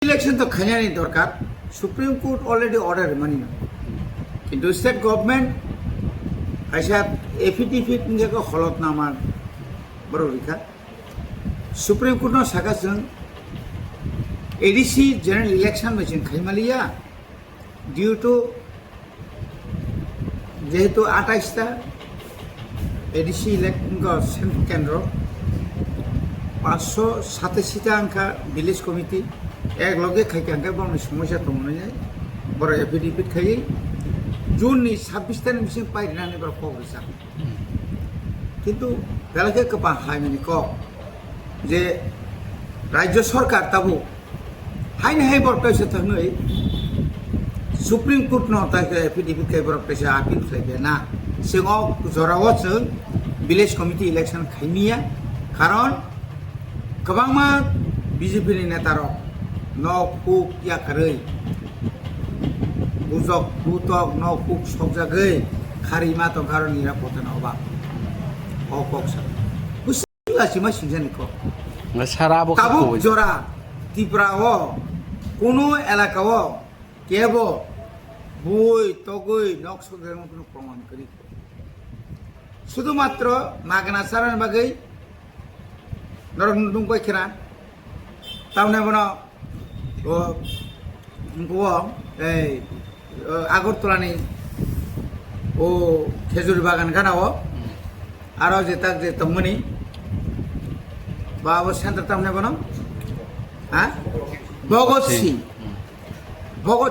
Election তো খাইনি দরকার সুপ্রিম কোর্ট অলরেডি অর্ডার মানি না কিন্তু স্টেট গভর্নমেন্ট খাইসা एफिडेविट निजाखौ हलफनामा बर'रिखा सुप्रीम कोर्ट साखाजों एडीसी जनरल इलेक्शन में खाइमालिया ड्यू टू जेहेतु 28टा एडीसी इलेक्शन केंद्र 587टा अंका विलेज कमिटी एक लगे खाइके अंका बावनि समस्या दंमोन बर' एफिडेविट खाइ जूननि 26 बिसिम पाइनानै बर' कग्रेसा किन्तु बेलाके गोबां हायमानि क जे राज्य सरकार ताबो हायनो हाय बर' पैसा थांनै सुप्रीम कोर्ट न ताके एफिडेविट खाइ बर' पैसा आपिल खाइबे ना सिङाव जराव जों विलेज कमिटी इलेक्शन खाइनिया कारण गोबां मा बीजेपी नि नेतारक न कुक याखरै बुजक बुतक न कुक सबजागै खारि मा तो कारण निरापत्ता न अभाब অপকসা বুঝছি মা সিনজানি ক সারা তাবু জরা ত্রিপুরাও কোনো এলাকাও কেব বই তগই নকশদের কোনো প্রমাণ করি শুধুমাত্র নাগনা সারান বাগৈ নরম দুংবাই খেরা তামনে বন গো এই আগরতলানি ও খেজুর বাগান গানাও आरो जेता जे तमनि बाबो सेंटर तमने बनो हां भगत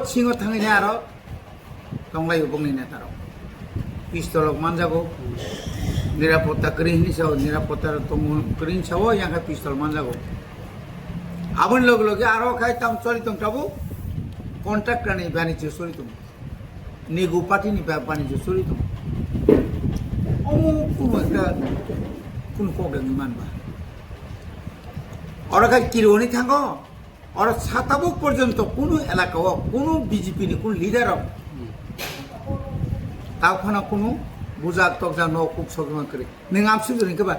सिंह थांगिने आरो तंगलाय बंगनि नेतारो पिस्तल मानजागो निरापत्ता करिनि साव निरापत्ता तंग करिनि साव यांगा पिस्तल मानजागो आबन लोग लोग आरो खाय तम चलितम ताबो कॉन्ट्रैक्टर नि बानिज्य चलितम निगु पार्टी नि बानिज्य चलितम কোন প্রবলেম মানবা ওরা কাজ কিরোনি থাকো ওরা সাতাবক পর্যন্ত কোন এলাকাও কোন বিজেপি নি কোন লিডার তাওখানা কোন বুজাক তকজা ন কুক সগমা করে নों আমসুজনি কেবা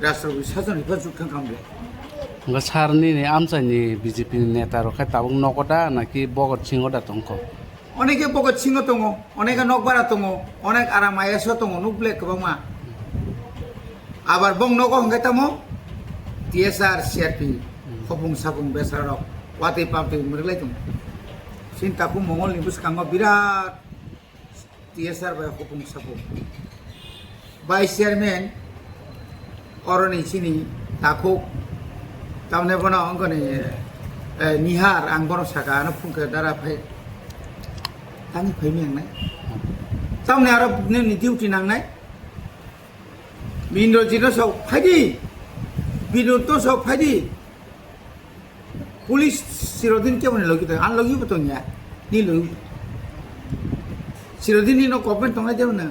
রাষ্ট্রপতি শাসন হিফা जुखां खामले सारनि आमचानि बिजेपि नेता रखाय ताबुं नगदा नाकि भगत सिंह दा तंको অনেকে ভগত সিংহ দङ অনেকে নকবারা দङ অনেক আরাম আয়েস দङ নুবলে গোबांमा আবার বং নগ হংগাইতামো টিএসআর সিআরপি খবুং সাবুং বেসারক ওয়াতে পামতে মরলাইতুম সিনতাকু মঙ্গল নিবুস কাঙ্গ বিরাট টিএসআর বাই খবুং সাবুং ভাইস চেয়ারম্যান অরনি চিনি তাকু তামনে বনা অঙ্গনি নিহার আং বন সাকা ন ফুंखे दारा फाय तानि फैमियांनाय तामने आरो नि डिउटि नांनाय बिनोजिनो सब फायदि बिनोतो सब फायदि पुलिस सिरोदिन के बने लगी तो आन लगी तो न्या नि लगी सिरोदिन नि नो गवर्नमेंट तंगाय देवना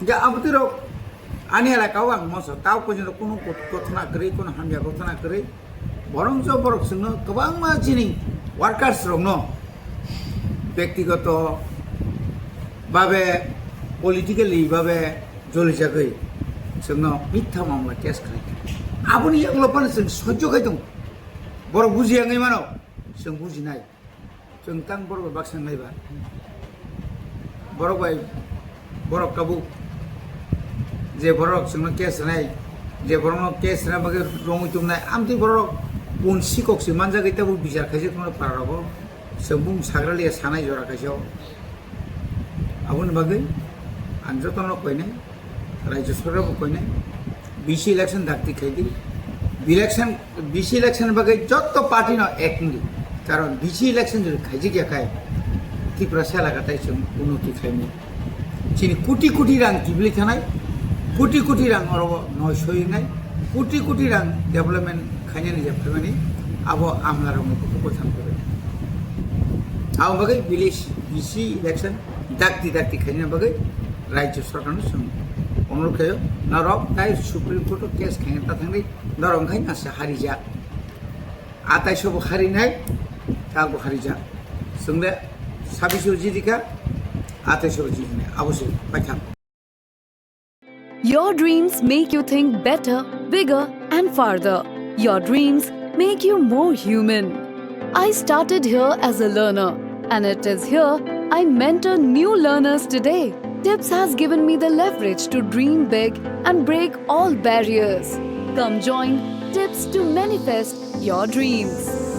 जा अबतिरो आनि एलाकाव आं मसो ताव पजनो कोनो गथना करे कोनो हामया गथना करे बरंज बरक जोंनो गोबां मा जिनि वार्कार्स रंग न ব্যক্তিগত ভাবে পলিটিক্যালি ভাবে জ্বলি যাগৈ जोंनो मिथ्या मामला केस खालाय आबुनि एग्लपान जों सह्य खायदों बर बुजियाङै मानो जों बुजिनाय जों तां बर बाक्सां नायबा बर बाय बर काबु जे बर जोंनो केस नाय जे बरनो केस ना बागे रंगैतुमनाय आमति बर उनसि कक्सि मानजागैताबो बिजार खायसे कोनो पाराबो सबुं साग्रालिया सानाय जरा खायसेयाव आबुन बागै आं जतन कयनाय राज्य सरकारबो कयनाय बिसि इलेक्शन दाक्ति खायदि बिसि इलेक्शन बागै जत पार्टी न एक मुलि कारण बिसि इलेक्शन जदि खायजि गैयाखाय त्रिपुरा सेलागाथाय जों उन्नति खायनो चिनि कोटि कोटि रां दिब्लि थानाय कोटि रां अर नय सयनाय कोटि रां डेभलपमेन्ट खायनायनि जाफायमानि आबो आमला रंगखौ बोथान करे आव बागै विलेज बिसि इलेक्शन दाक्ति खायनो बागै राज्य सरकारनो जों अनुरोध खायो नरक ताय सुप्रीम कोर्ट केस खायता थांनाय नरम खाय नासे हारिजा आताय सब हारिनाय तागो हारिजा जोंले साबिसु जिदिका आताय सब जिदिनाय अबसे बायथा Your dreams make you think better, bigger and farther. Your dreams make you more human. I started here as a learner, and it is here I mentor new learners today. Tips has given me the leverage to dream big and break all barriers. Come join Tips to manifest your dreams.